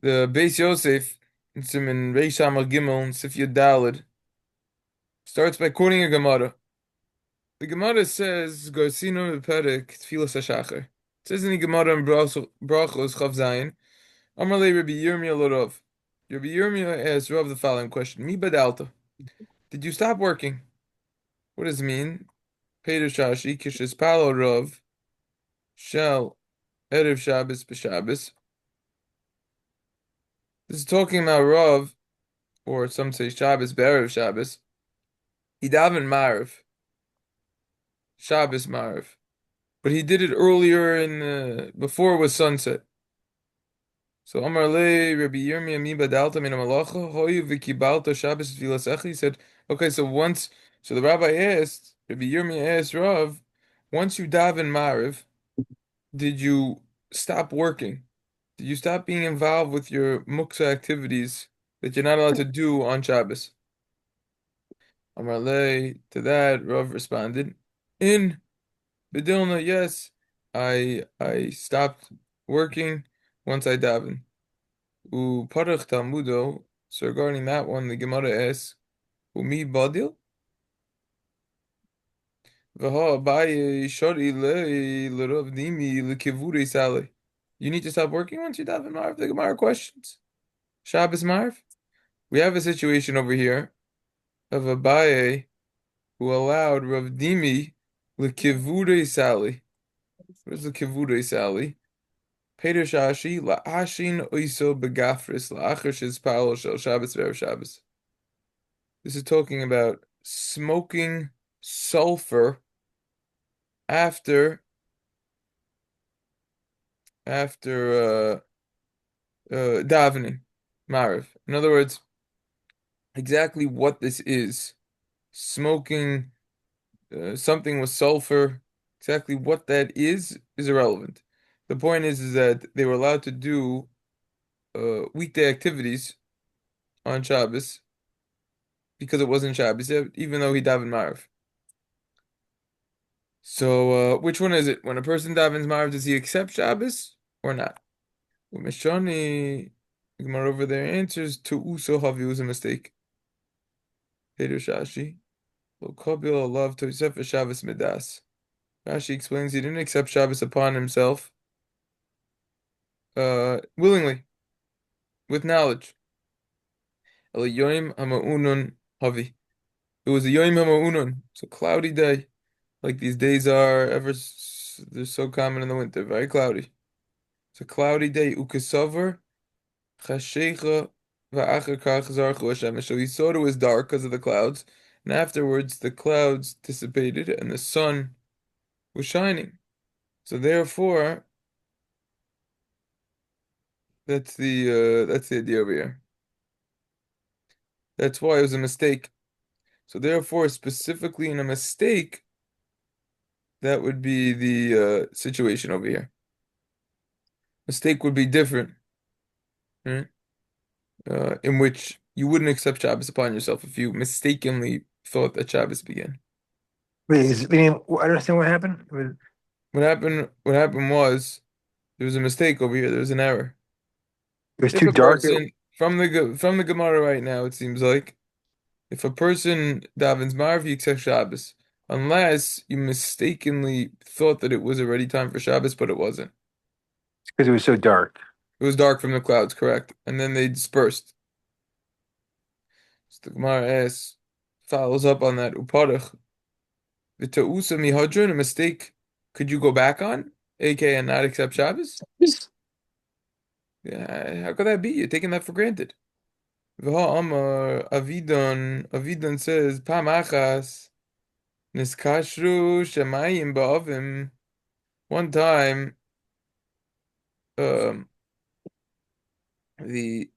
The Beis Yosef, in Siman Reish Amar Gimel, and Sif Yud Daled, starts by quoting a Gemara. The Gemara says, Gorsino Perek Tfilas HaShachar. It says in the Gemara in Brachos Chav Zayin, Amar le Rabbi Yirmiyah lo Rav. Rabbi Yirmiyah asked Rav the following question: Mi badalta? Did you stop working? What does it mean? Peder Shashi Kishes Palo Rav Shel Erev Shabbos B'Shabbos. This is talking about Rav, or some say Shabbos B'Erev Shabbos. He davened Maariv, Shabbos Maariv, but he did it earlier before it was sunset. So Amar le Rabbi Yirmiyah mi badalta min malacha hoyu v'kibalta Shabbos tfilasecha. He said, okay, so the rabbi asked, Rabbi Yirmiyah asked Rav, once you daven Maariv, did you stop working? Did you stop being involved with your muksa activities that you're not allowed to do on Shabbos? Amar le, to that Rav responded, in Bedilna, yes, I stopped working once I daven. Parach Talmudo. So regarding that one, the Gemara asks, Umi Badil? V'ha Abaye Shari le l'Rav Dimi l'Kivurei Sale. You need to stop working once you daven Marv. The Gemara questions. Shabbos Marv. We have a situation over here of Abaye who allowed Rav Dimi l'Kivurei Sale. What is the Kivurei Sale? Peter Shashi la'ashin oiso begafris la'achar shizpal shel Shabbos v'erev Shabbos. This is talking about smoking sulfur after after davening, Mariv. In other words, exactly what this is, smoking something with sulfur, exactly what that is irrelevant. The point is that they were allowed to do weekday activities on Shabbos because it wasn't Shabbos, even though he davened Mariv. So, which one is it? When a person davens Mariv, does he accept Shabbos or not? Well, Mishani, Gemara over there answers to Uso Havi was a mistake. Peter Shashi, Lo Kabil love to Yosef Shabbos Midas. Rashi explains he didn't accept Shabbos upon himself, willingly, with knowledge. El Yoim Hama'unun Havi. It was a Yoim Hama'unun. It's a cloudy day, like these days are they're so common in the winter, very cloudy. It's a cloudy day. Ukesavar Chashecha va'achar kach zarchu hashemesh. So he thought it was dark because of the clouds, and afterwards the clouds dissipated and the sun was shining. So therefore, that's the idea over here. That's why it was a mistake. So therefore, specifically in a mistake, that would be the situation over here. Mistake would be different, right? In which you wouldn't accept Shabbos upon yourself if you mistakenly thought that Shabbos began. Wait, I don't understand what happened. What happened was there was a mistake over here. There was an error. It was If too a dark. person from the Gemara right now, it seems like if a person davens Marv, he accepts Shabbos, unless you mistakenly thought that it was already time for Shabbos, but it wasn't. Because it was so dark. It was dark from the clouds, correct? And then they dispersed. So the Gemara asks, follows up on that. Uparach v'ta'usa mihadron, a mistake. Could you go back on, aka and not accept Shabbos? Yeah, how could that be? You're taking that for granted. V'ha Amar Avidon says, Pam achas niskashru shemayim ba'avim. One time, um, the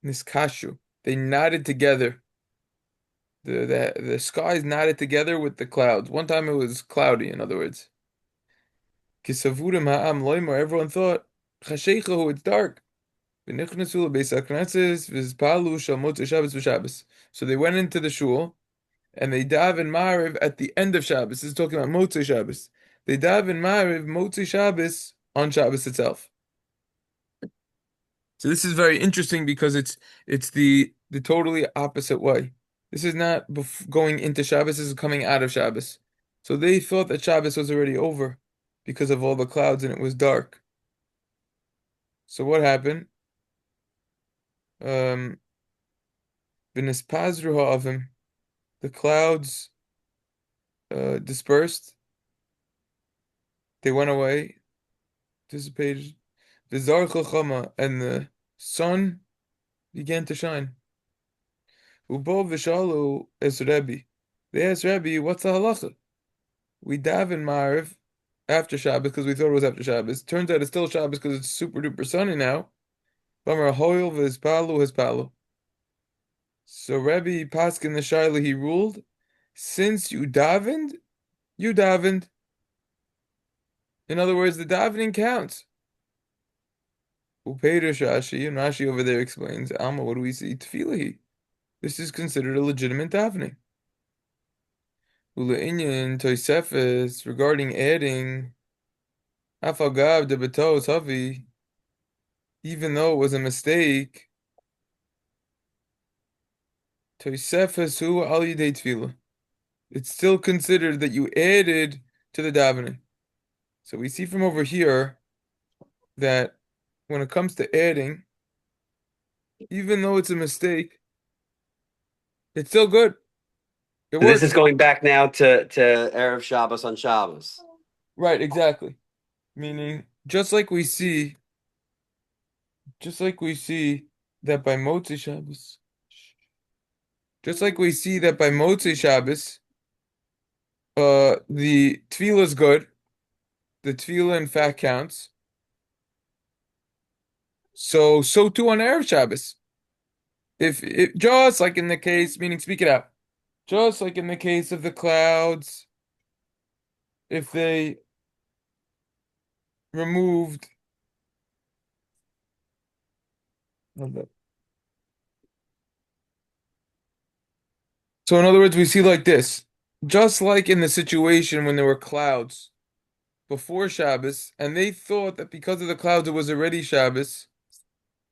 niskashu, they knotted together. The skies knotted together with the clouds. One time it was cloudy, in other words. Kisavurim ha'am loimar, everyone thought, Chashechahu, it's dark. V'nichnasu l'beis hakneses v'zpalu shal motzei Shabbos v'Shabbos. So they went into the shul, and they daven Mariv at the end of Shabbos. This is talking about Motzei Shabbos. They daven Mariv, Motzei Shabbos, on Shabbos itself. So this is very interesting because it's the totally opposite way. This is not going into Shabbos, this is coming out of Shabbos. So they thought that Shabbos was already over because of all the clouds and it was dark. So what happened? Um, V'nispazru ha'avim, the clouds dispersed, they went away, dissipated. V'zar chachama, and the sun began to shine. Ubo v'shalu es Rebbe. They asked Rebbe, what's the halacha? We daven Mariv after Shabbos because we thought it was after Shabbos. Turns out it's still Shabbos because it's super duper sunny now. Bamar hoil v'hispalu hispalu. So Rebbe Paskin the Shaila, he ruled, since you davened. In other words, the davening counts. Upeider Rashi, and Rashi over there explains, Alma, what do we see? Tfilahi. This is considered a legitimate davening. Ula'inyan Tosefes, regarding adding, Afagav de Betos Havi, even though it was a mistake, Tosefes hu al yidei tefillah. It's still considered that you added to the davening. So we see from over here that when it comes to adding, even though it's a mistake, it's still good. It So this works. is going back now to Erev Shabbos on Shabbos. Right, exactly. Meaning, just like we see that by Motzi Shabbos, just like we see that by Motzi Shabbos, the tefillah is good. The tefillah in fact counts. So too on Erev Shabbos. If it just like in the case, meaning speak it out, just like in the case of the clouds, if they removed. So in other words, we see like this, just like in the situation when there were clouds before Shabbos, and they thought that because of the clouds it was already Shabbos.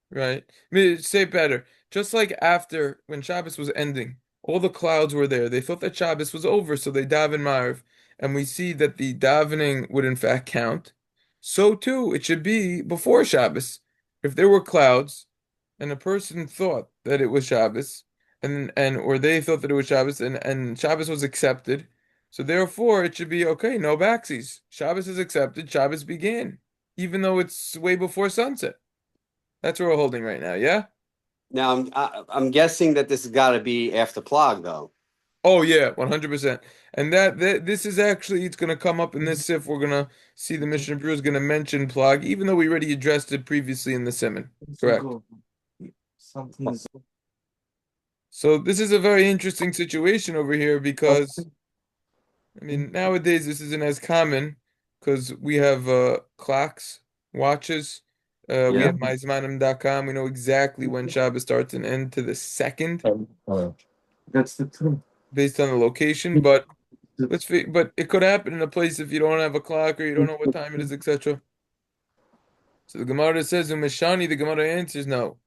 Right. I mean, say it better. Just like after when Shabbos was ending, all the clouds were there. They thought that Shabbos was over, so they daven Marv, and we see that the davening would in fact count. So too, it should be before Shabbos. If there were clouds, and a person thought that it was Shabbos, and or they thought that it was Shabbos, and Shabbos was accepted, so therefore it should be okay. No backsies. Shabbos is accepted. Shabbos began, even though it's way before sunset. That's what we're holding right now, yeah? Now I'm guessing that this has got to be after Plag though. Oh yeah, 100%. And that this is actually it's gonna come up in this sif. We're gonna see the Mishnah Brew is gonna mention plag, even though we already addressed it previously in the simon. Correct. So this is a very interesting situation over here because I mean nowadays this isn't as common because we have clocks, watches. We Yeah. have myzmanim.com. We know exactly when Shabbos starts and ends to the second That's the truth. based on the location, but but it could happen in a place if you don't have a clock or you don't know what time it is, etc. So the Gemara says, "Umeshani." The Gemara answers, "No.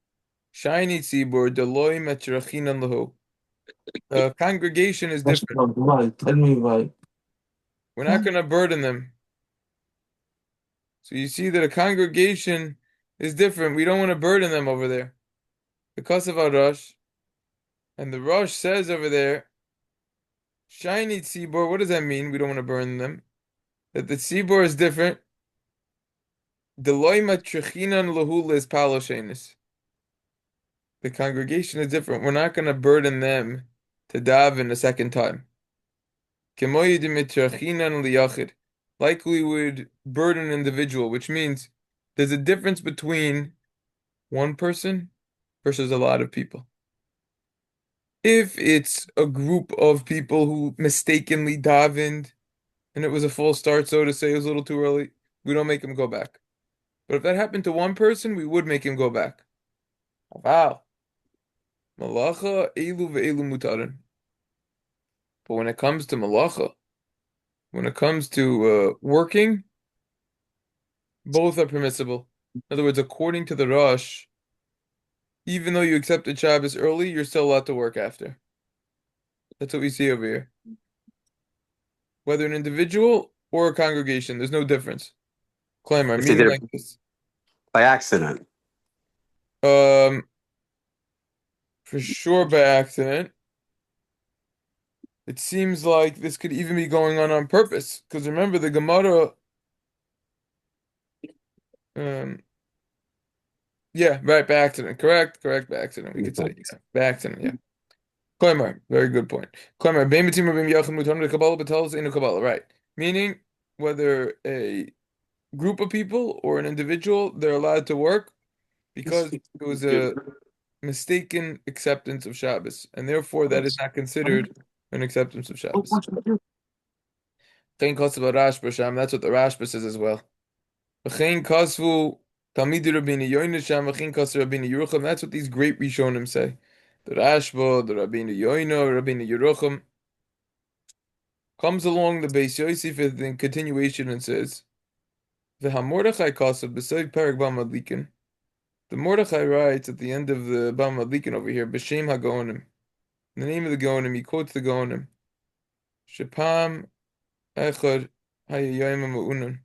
Shiny tzibur deloy metrachinan lahu." Congregation is That's different. not why. Tell me why. We're not going to burden them. So you see that a congregation is different. We don't want to burden them over there because of our rush. And the rush says over there, "Shiny tzibur." What does that mean? We don't want to burden them. That the tzibur is different. Deloy metrachinan lahu lis paloshenis. The congregation is different. We're not going to burden them to daven a second time. Like we would burden an individual, which means there's a difference between one person versus a lot of people. If it's a group of people who mistakenly davened and it was a full start, so to say, it was a little too early, we don't make him go back. But if that happened to one person, we would make him go back. Wow. Malacha elu ve'elu mutarin. But when it comes to malacha, when it comes to working, both are permissible. In other words, according to the Rosh, Even though you accepted Shabbos early, you're still allowed to work after. That's what we see over here. Whether an individual or a congregation, there's no difference. Climber, If they meaning did it like this. by accident. Um, for sure by accident. It seems like this could even be going on purpose. Because remember, the Gemara, um, yeah, right, by accident. Correct, by accident. We could say, yeah, by accident, yeah. Klemar, very good point. Klemar, bein mitzim rabim yachim mutar Kabbalah b'talos inu Kabbalah, right. Meaning, whether a group of people or an individual, they're allowed to work because it was a mistaken acceptance of Shabbos, and therefore that is not considered an acceptance of Shabbos. Chein kosev Rashba Sham, that's what the Rashba says as well. V'chein kosvu Talmidei Rabbeinu Yoina Sham, v'chein kosev Rabbeinu Yerucham, that's what these great Rishonim say. The Rashba, the Rabbeinu Yoina, Rabbeinu Yerucham, comes along the Beis Yosef in continuation and says, "V'hamordechai kasav b'soy parak b'madlikin." The Mordechai writes at the end of the b'madlikin over here, "B'shem haGaonim." In the name of the Gaonim, he quotes the Gaonim. Shapam echad hayayim ma'unan.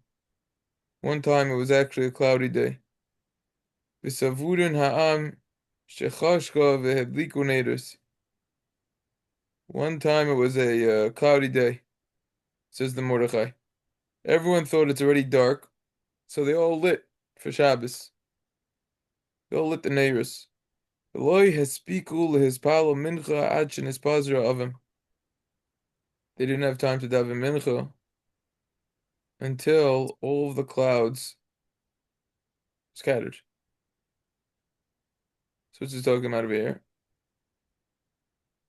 One time it was actually a cloudy day. V'savurin ha'am shechashka v'hedliku nedus. One time it was a cloudy day, says the Mordechai. Everyone thought it's already dark, so they all lit for Shabbos. They all lit the neiros. Eloi hespiku lehispalo mincha ad shenispazra avim. They didn't have time to daven mincha until all of the clouds scattered. So what's he talking about over here?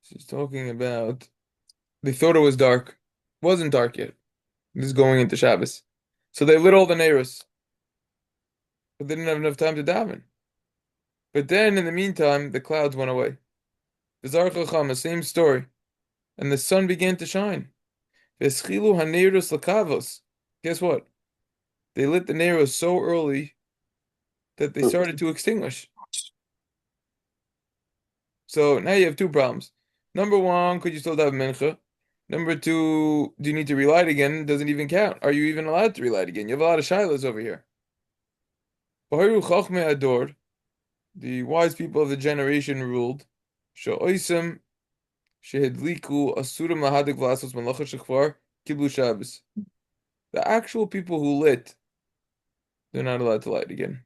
She's talking about they thought it was dark. It wasn't dark yet. This is going into Shabbos. So they lit all the neiros, but they didn't have enough time to daven. But then in the meantime, the clouds went away. The Zar Chacham, the same story. And the sun began to shine. Veschilu haneiros lakavos. Guess what? They lit the neiros so early that they started to extinguish. So now you have two problems. Number one, could you still have mincha? Number two, do you need to relight again? Doesn't even count. Are you even allowed to relight again? You have a lot of shilas over here. Bahiru chachmei ador, the wise people of the generation ruled. Sha'oisem shehedliku asurim lahadik v'lasos malacha shechvar kiblu Shabbos. The actual people who lit, they're not allowed to light again.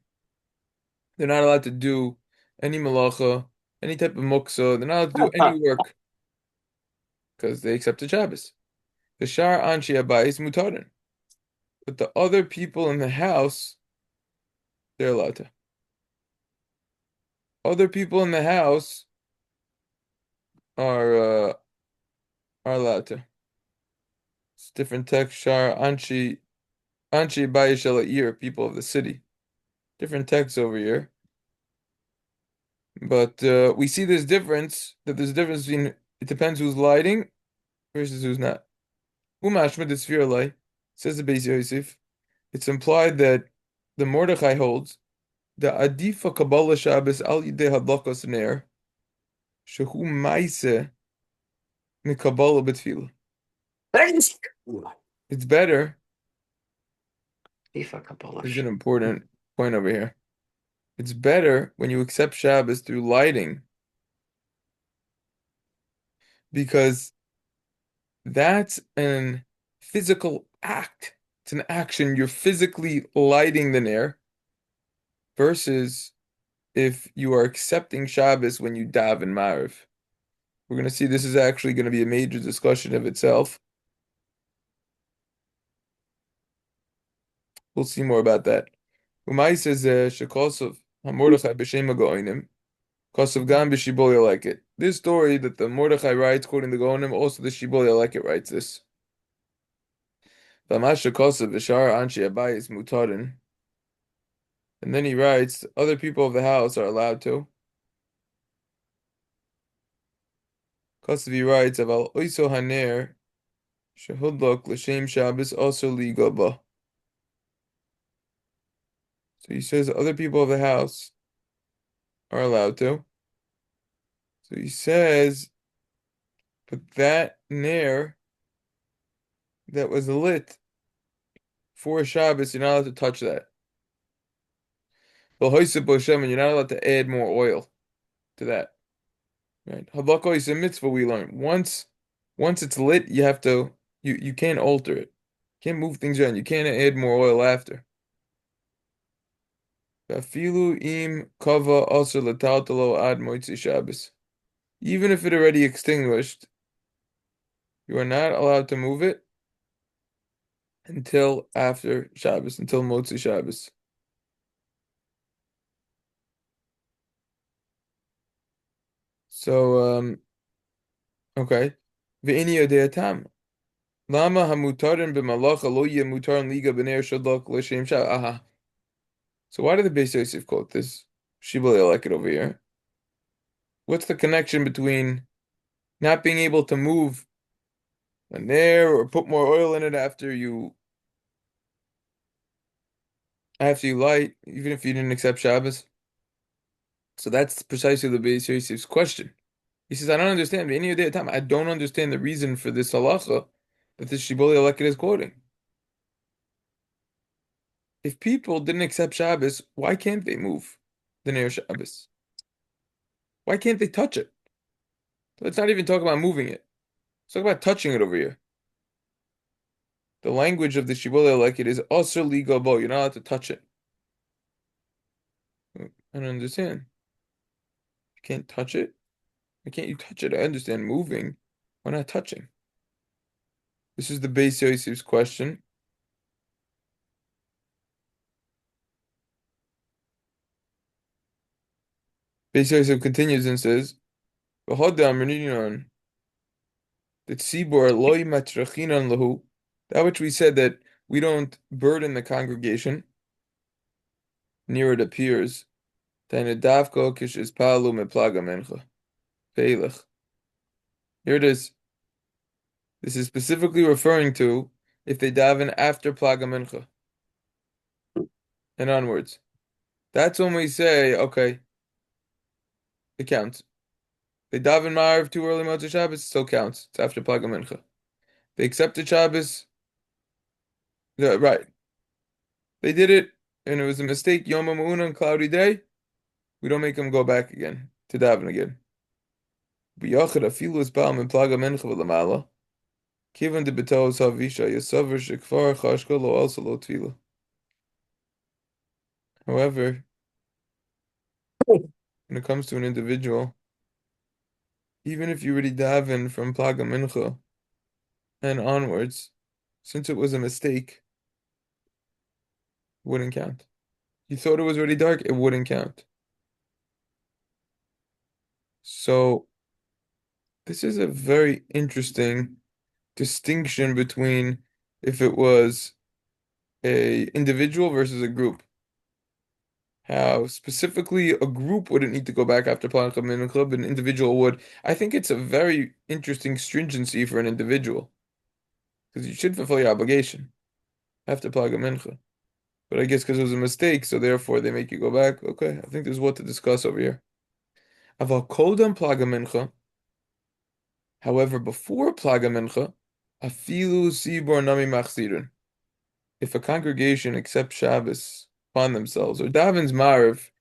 They're not allowed to do any malacha, any type of muksa. They're not allowed to do any work because they accepted Shabbos. The shar anshi abayis mutarin. But the other people in the house, they're allowed to. Other people in the house are allowed to. It's different text. Shar anshi abayis shel people of the city. Different text over here. But we see this difference, that there's a difference between, it depends who's lighting versus who's not. Umashma the sphere says the Beis Yosef, it's implied that the Mordechai holds the Adifa Kabbalah Shabbos al Yidei Hadlakos Ner Shehu Maise Mikabbalah B'Tfilah. It's better, is an important point over here. It's better when you accept Shabbos through lighting because that's an physical act. It's an action. You're physically lighting the Ner versus if you are accepting Shabbos when you daven Maariv. We're going to see this is actually going to be a major discussion of itself. We'll see more about that. Umay says, Shekosov, HaMordechai b'shem HaGoinim, Kosov Gam b'Shibol like it. This story that the Mordechai writes, quoting the Goinim, also the Shibol like it writes this. V'amash Shekosov v'shar anshi abayis mutarin. And then he writes, other people of the house are allowed to. Kosov he writes, Aval oiso haner, shehudlok l'shem Shabbos also li gaba. So he says other people of the house are allowed to. So he says, but that nair that was lit for Shabbos, you're not allowed to touch that. Well, and you're not allowed to add more oil to that. Right? Havako is a mitzvah we learn. Once it's lit, you can't alter it. You can't move things around. You can't add more oil after. Vafilu im kava aser lataltalo ad moitzi Shabbos. Even if it already extinguished, you are not allowed to move it until after Shabbos, until Motzi Shabbos. So, okay. Ve'ini yodei tam. Lama hamutarin b'malacha lo yeh mutarin liga b'ner shadlok l'shem Shabbos. Aha. So why did the Beis Yosef quote this? Shibbolei I like it over here. What's the connection between not being able to move a nair or put more oil in it after you light, even if you didn't accept Shabbos? So that's precisely the Beis Yosef's question. He says, I don't understand. Any day of time, I don't understand the reason for this halacha that this Shibbolei Aleket is quoting. If people didn't accept Shabbos, why can't they move the Ner Shabbos? Why can't they touch it? Let's not even talk about moving it. Let's talk about touching it over here. The language of the Shibbolei Aleket is Asr Li Gabo. You're not allowed to touch it. I don't understand. You can't touch it? Why can't you touch it? I understand moving. Why not touching? This is the Beis Yosef's question. Beis Yosef continues and says, "V'hodam Reninon that Sibor loy matrachinan lahu." That which we said that we don't burden the congregation near it appears. Here it is. This is specifically referring to if they daven after Plaga Mincha and onwards. That's when we say, okay, it counts. They daven Ma'ariv too early Motzei Shabbos, it still counts. It's after Plaga Mincha. They accepted Shabbos, right. They did it, and it was a mistake. Yom HaMa'una, cloudy day. We don't make them go back again to daven again. B'yachad afilu is ba'al min Plaga Mincha v'lamala. Kivan de betos havisha yasaver shekfar chashka lo also lo tefila. However, when it comes to an individual, even if you already daven from Plaga Mincha and onwards, since it was a mistake, it wouldn't count. You thought it was already dark, it wouldn't count. So this is a very interesting distinction between if it was a individual versus a group. How specifically a group wouldn't need to go back after Plaga Mincha, but an individual would. I think it's a very interesting stringency for an individual because you should fulfill your obligation after Plaga Mincha. But I guess because it was a mistake, so therefore they make you go back. Okay, I think there's what to discuss over here. Aval kodam Plaga Mincha. However, before Plaga Mincha, afilu sibor nami machzirun. If a congregation accepts Shabbos upon themselves, or davens Mariv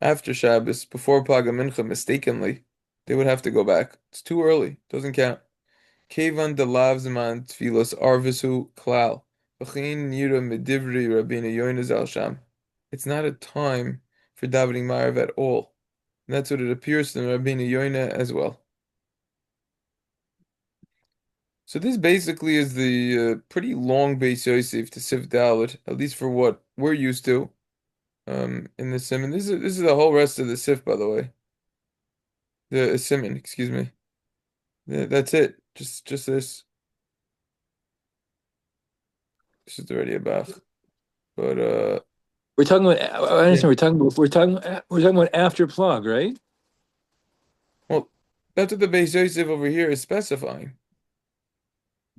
after Shabbos, before Plaga Mincha mistakenly, they would have to go back. It's too early. Doesn't count. Kevan de lavzman tfilos arvisu klal. V'chein nira medivri Rabbeinu Yoina zal sham. It's not a time for davening Mariv at all. And that's what it appears in Rabbeinu Yoina as well. So this basically is the pretty long Beis Yosef to Sif Dalet, at least for what we're used to in the Simon. This is the whole rest of the Sif, by the way. The Simon, excuse me. That's it. Just this. This is already a Bach. But We're talking about. I yeah. understand. We're talking about after plug, right? Well, that's what the Beis Yosef over here is specifying.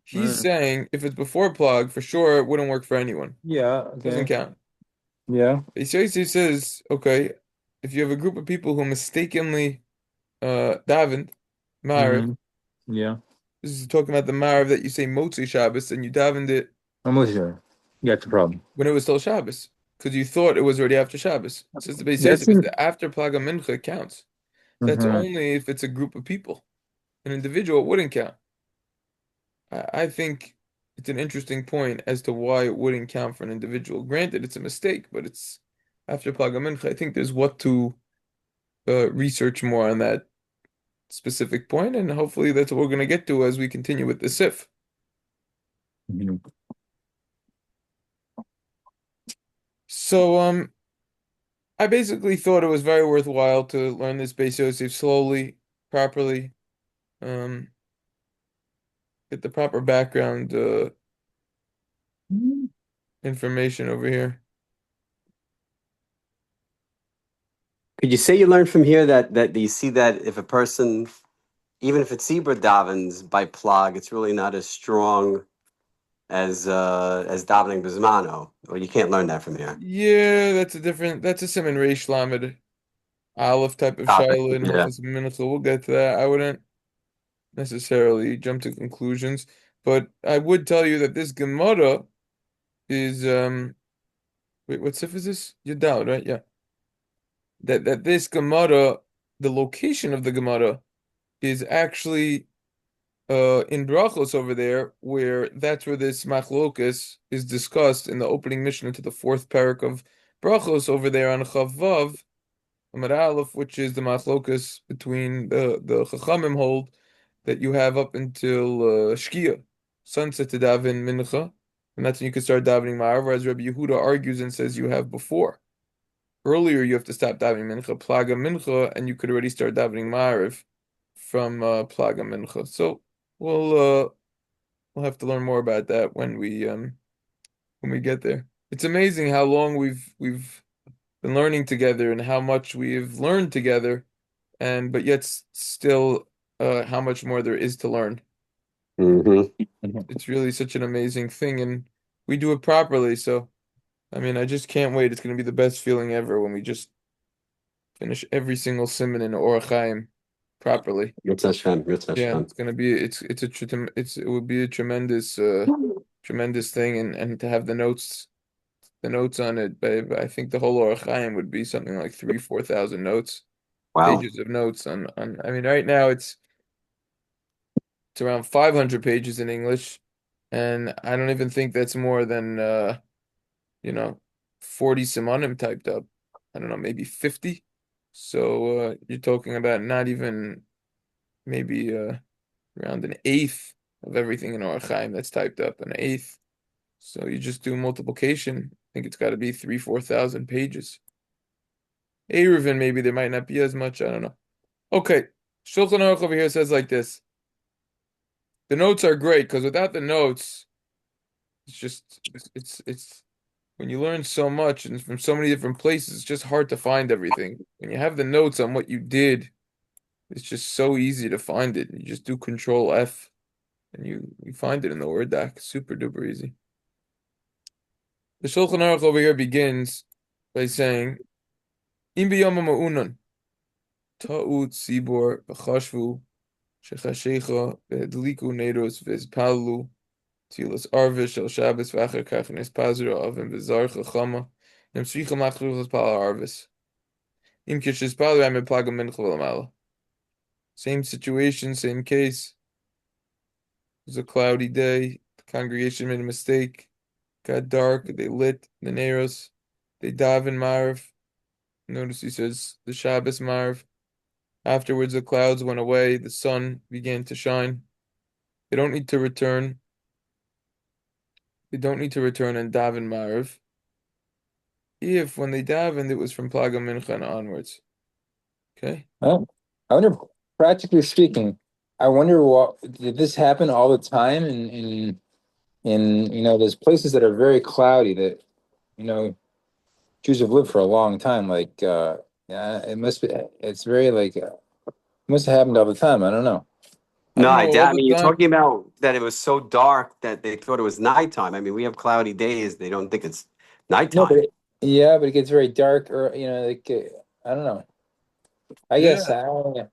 He's Mm. saying if it's before plug, for sure it wouldn't work for anyone. Yeah. Doesn't Okay. count. Yeah. Beis Yosef says, okay, if you have a group of people who mistakenly davened Ma'ariv, Hmm. Yeah. this is talking about the Ma'ariv that you say Motzi Shabbos, and you davened it I'm with you. You got the problem. when it was still Shabbos, because you thought it was already after Shabbos. Says the Beis That Yosef, it's seems. the after Plaga Mincha counts. That's Hmm. only if it's a group of people. An individual it wouldn't count. I think it's an interesting point as to why it wouldn't count for an individual. Granted, it's a mistake, but it's after Plaga Mincha. I think there's what to research more on that specific point, and hopefully that's what we're going to get to as we continue with the Sif. So, I basically thought it was very worthwhile to learn this Beis Yosef slowly, properly, um, get the proper background information over here. Could you say you learned from here that you see that if a person, even if it's Zebra davens by plug, it's really not as strong as davening bismano, or you can't learn that from here. Yeah, that's a Simon Reish Lamed Aleph type of Topic. Shiloh in Yeah. Hilchos Mincha. We'll get to that. I wouldn't necessarily jump to conclusions, but I would tell you that this Gemara is wait, what Sif is this? Yudal, right? Yeah. That this Gemara, the location of the Gemara is actually in Brachos over there, where that's where this machlokas is discussed in the opening Mishnah to the fourth parak of Brachos over there on Chavav Amar Aleph, which is the machlokas between the Chachamim hold that you have up until Shkia, sunset to daven Mincha, and that's when you can start davening Ma'ariv, whereas Rabbi Yehuda argues and says you have before. Earlier, you have to stop davening Mincha, Plaga Mincha, and you could already start davening Ma'ariv from Plaga Mincha. So we'll have to learn more about that when we get there. It's amazing how long we've been learning together and how much we've learned together, and but yet still how much more there is to learn. Hmm. It's really such an amazing thing, and we do it properly. So I mean, I just can't wait. It's going to be the best feeling ever when we just finish every single simon in Orach Chaim properly. Yitz Hashem. Yitz Yeah, Hashem. it's gonna be it would be a tremendous thing, and to have the notes on it. But I think the whole Orach Chaim would be something like 3,000 to 4,000 notes, Wow. pages of notes on. I mean, right now it's around 500 pages in English, and I don't even think that's more than you know 40 simonim typed up. I don't know, maybe 50. So you're talking about not even maybe around an eighth of everything in Orach Chaim that's typed up, an eighth. So you just do multiplication. I think it's got to be 4,000 pages. Eruvin, maybe there might not be as much. I don't know. Okay, Shulchan Aruch over here says like this. The notes are great because without the notes, it's just it's when you learn so much and from so many different places, it's just hard to find everything. When you have the notes on what you did, it's just so easy to find it. You just do Control F and you find it in the Word doc. Super duper easy. The Shulchan Aruch over here begins by saying, "Im biyama ma'unan ta'ut sibor v'chashvu shechashecha v'hedliku neros v'ezpalu tilas arvish el Shabbos v'acher kach nespazru avim v'zar chachama nem sricha machruchas pala arvis im kishespalu am plagam mincha v'lamala." Same situation, same case. It was a cloudy day. The congregation made a mistake. Got dark. They lit the neros. They daven Marv. Notice he says the Shabbos Marv. Afterwards, the clouds went away. The sun began to shine. They don't need to return. They don't need to return and daven Marv. If when they davened, it was from Plaga Mincha and onwards. Okay. Oh, I wonder, practically speaking, I wonder what did this happen all the time in there's places that are very cloudy that you know Jews have lived for a long time. Like yeah, it must be. It's very like it must have happened all the time. I don't know. I No, don't know I all doubt. I the mean, you're time. talking about that it was so dark that they thought it was nighttime. I mean, we have cloudy days. They don't think it's No, nighttime. yeah, but it gets very dark, or like I don't know. I guess Yeah. I don't know.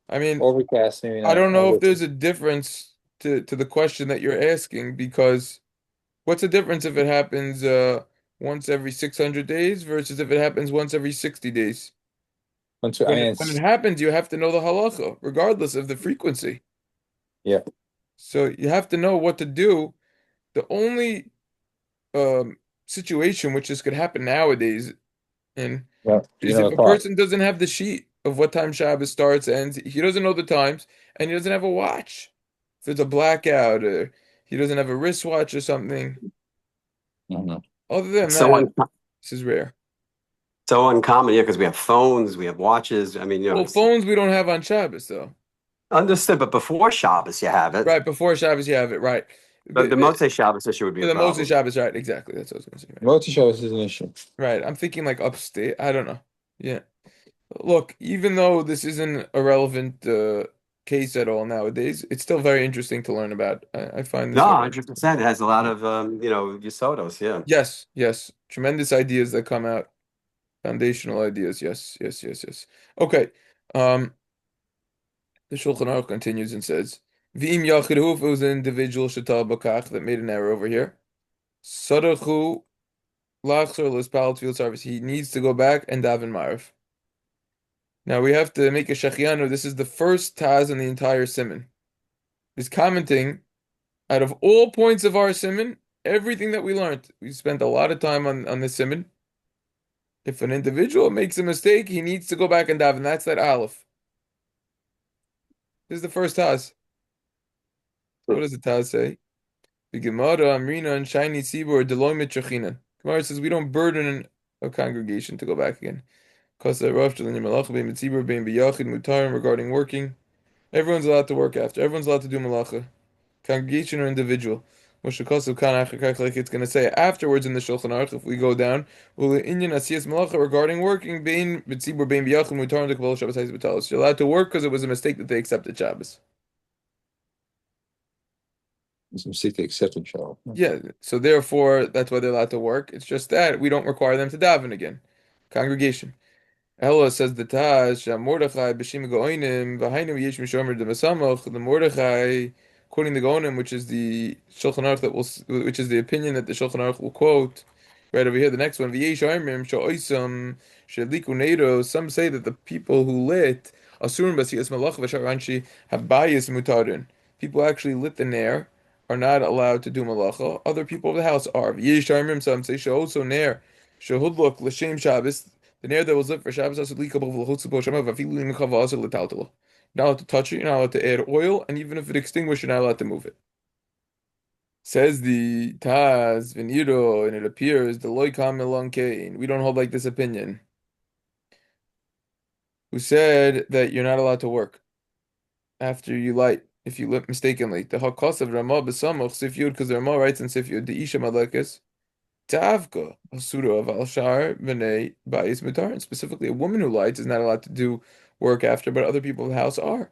I mean, Overcast, maybe I not. don't I know if guess there's a difference to the question that you're asking because what's the difference if it happens once every 600 days versus if it happens once every 60 days? I When mean, when it it's happens, you have to know the halacha, regardless of the frequency. yeah, So you have to know what to do. The only um, situation which this could happen nowadays in yeah. You is know if the a clock. person doesn't have the sheet of what time Shabbos starts, ends, he doesn't know the times, and he doesn't have a watch. If there's a blackout, or he doesn't have a wristwatch or something. Mhm. Other than It's so that, this is rare. uncommon, yeah, because we have phones, we have watches. I mean, Well, it's phones we don't have on Shabbos though. understood. But before Shabbos, you have it. Right before Shabbos, you have it. Right. But the But Motzei Shabbos issue would be a the most of problem. Shabbos, right? Exactly. That's what I was going to say. Right. Multi-shows is an issue. Right. I'm thinking like upstate. I don't know. Yeah. Look, even though this isn't a relevant case at all nowadays, it's still very interesting to learn about. I find No, this very 100%. It has a lot of Yisodos, yeah. yes, yes, tremendous ideas that come out, foundational ideas. Yes, yes, yes, yes. Okay. Um, the Shulchan Aruch continues and says, "V'im yachidu, if it was an individual shata bakach that made an error over here, sadachu lachzor lispal tefillah service. He needs to go back and daven ma'ariv. Now we have to make a shachianu. This is the first taz in the entire simon. He's commenting out of all points of our simon, everything that we learned. We spent a lot of time on the simon. If an individual makes a mistake, he needs to go back and daven. That's that aleph. This is the first taz. What does the taz say? The Gemara, Amrina, and Shiny Sibur, Deloy Mitrachinan. Gemara says we don't burden a congregation to go back again. Kasa Rosh, Delinya Malacha, Bein Mitzibur, Bein B'Yachid, Mutarim, regarding working. Everyone's allowed to work after. Everyone's allowed to do malacha. Congregation or individual. Moshe Kosev Kan like it's going to say afterwards in the Shulchan Aruch, if we go down, Inyan Asiyas Malacha regarding working, Bein B'Tzibur, Bein B'Yachid, Mutarim, Dekabal Shabbos Hais B'Talos. You're allowed to work because it was a mistake that they accepted Shabbos. It's a mistake they accepted, show. Yeah, so therefore, that's why they're allowed to work. It's just that we don't require them to daven again. Congregation. Ella says the Taz, Mordechai b'shim goinim v'hainim yesh mishomer de masamach. The Mordechai, quoting the Goinim, which is the Shulchan Aruch which is the opinion that the Shulchan Aruch will quote right over here. The next one, v'yesh oimrim sha'oisam sheliku neido. Some say that the people who lit asurim b'siyas malach v'sharanshi have bias mutarin. People who actually lit the nair are not allowed to do malacha. Other people of the house are. V'yesh oimrim. Some say sha'oso nair shehudluk l'shem Shabbos. The nair that was lit for Shabbos has to leak above l'chutz shema v'afilu limikava asur l'taltalo. You're not allowed to touch it. You're not allowed to add oil, and even if it extinguished, you're not allowed to move it. Says the Taz Veniro, and it appears the loy kam elon kain. We don't hold like this opinion. Who said that you're not allowed to work after you light if you lit mistakenly? The hakos of Ramah b'samoch sifyud, because the Ramah writes in sifyud the isha malekes Tavka, Asura of Al Shar, Vene, Bayis Mutar, and specifically a woman who lights is not allowed to do work after, but other people in the house are.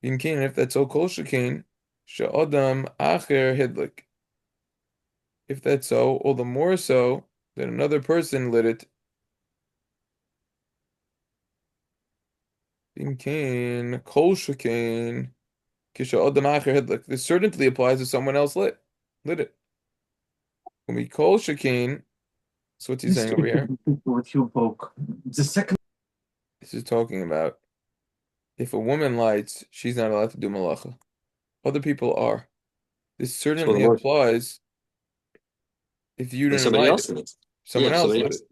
In Canaan, if that's so kol shekain, Sha'odam Acher Hidlik. If that's so, all the more so that another person lit it. In Cain, kol shekain, Kisha'odam Acher Hidlik. This certainly applies if someone else lit it. When we kol shekain, so what's he saying over here? This is talking about if a woman lights, she's not allowed to do malacha. Other people are. This So the certainly more applies if you if didn't somebody light it. else in it. Yeah, Someone if else somebody lit else. it.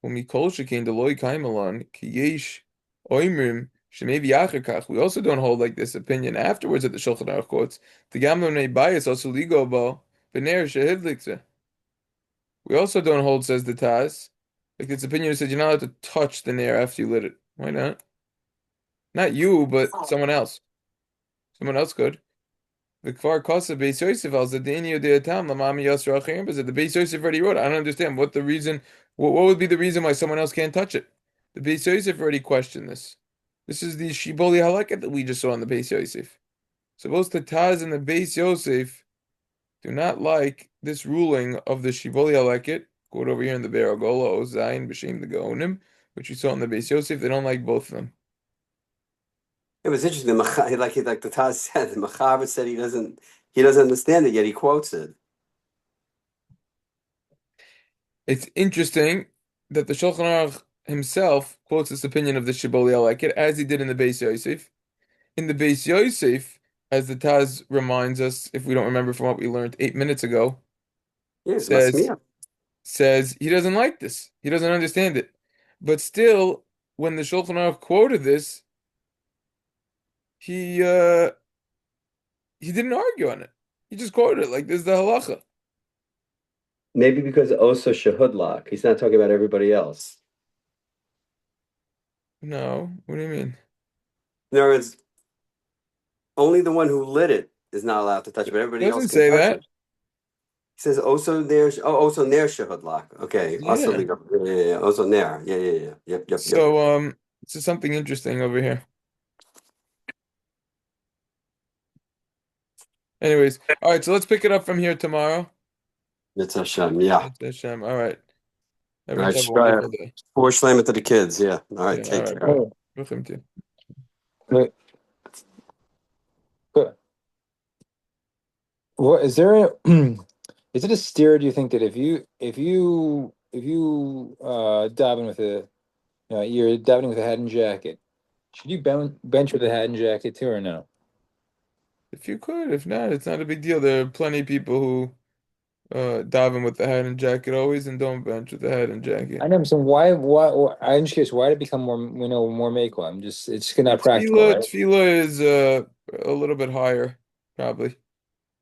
When we kol shekein deloy kaimelon ki yesh oimrim shemevi achar. We also don't hold like this opinion afterwards at the Shulchan Aruch quotes. The gamlo nei bias also ligo bo bener shehidlikze. We also don't hold, says the Taz, like this opinion says you're not allowed to touch the nair after you lit it. Why not? Not you, but someone else. Someone else could. The Kfar Kosa Beis Yosef al Zadini Udeatam Lamami Yasser Achim, but the Beis Yosef already wrote. I don't understand what the reason. What would be the reason why someone else can't touch it? The Beis Yosef already questioned this. This is the Shiboli Halaket that we just saw in the Beis Yosef. So both the Taz and the Beis Yosef do not like this ruling of the Shiboli Halaket quote over here in the Beragola Ozayin B'Shem the Gaonim, which we saw in the Beis Yosef. They don't like both of them. It was interesting. Like the Taz said, the Machaber said he doesn't understand it yet. He quotes it. It's interesting that the Shulchan Aruch himself quotes this opinion of the Shibbolei like it, as he did in the Beis Yosef. In the Beis Yosef, as the Taz reminds us, if we don't remember from what we learned 8 minutes ago, Yeah, it's says Masmiach. says he doesn't like this. He doesn't understand it. But still, when the Shulchan Aruch quoted this, he uh he didn't argue on it. He just quoted it like this is the halacha. Maybe because also Shahudlak. He's not talking about everybody else. No, what do you mean? In other words, only the one who lit it is not allowed to touch it, but It everybody else doesn't can say touch it. that. He says also there. Oh, also near Shahudlak. Okay. Also, Yeah. yeah. Also near. Yeah. Yep. So this is something interesting over here. Anyways, all right, so let's pick it up from here tomorrow. It's Hashem. Yeah. It's Hashem. All right. All Everyone right. have a wonderful day. Four shlema to the kids. Yeah. All right. Yeah, all Take right, care. bye. Oh, Ruchim to you. but what is there a is it a steer, do you think, that if you daven with a you're davening with a hat and jacket, should you bench with a hat and jacket too, or no? If you could, if not, it's not a big deal. There are plenty of people who daven with the hat and jacket always and don't bench with the hat and I jacket. know. So why I'm just curious, why did it become more, more makeup? It's not practical, right? Tefillah is a little bit higher, probably.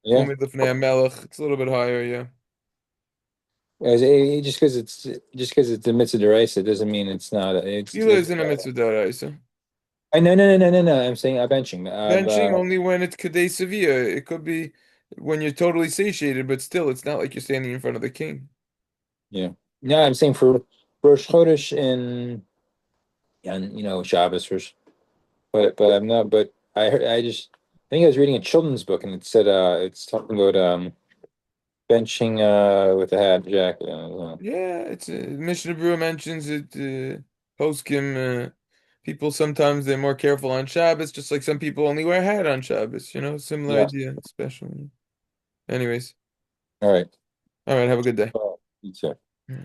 Yeah. Only Lifnei Melech, it's a little bit higher, yeah. Just because it's the mitzvah deraisa doesn't mean it's not. Tefillah is in a mitzvah daraisa. I no. I'm saying benching. Benching only when it's Kadei Sevilla. It could be when you're totally satiated, but still, it's not like you're standing in front of the king. Yeah. No, I'm saying for Rosh Chodesh and Shabbos, but I'm not. But I think I was reading a children's book, and it said it's talking about benching with a hat and jacket. Yeah, it's Mishnah Berurah mentions it. Poskim, people sometimes they're more careful on Shabbos, just like some people only wear a hat on Shabbos. Similar Yeah. idea, especially. Anyways, All right. all right, have a good day. You too.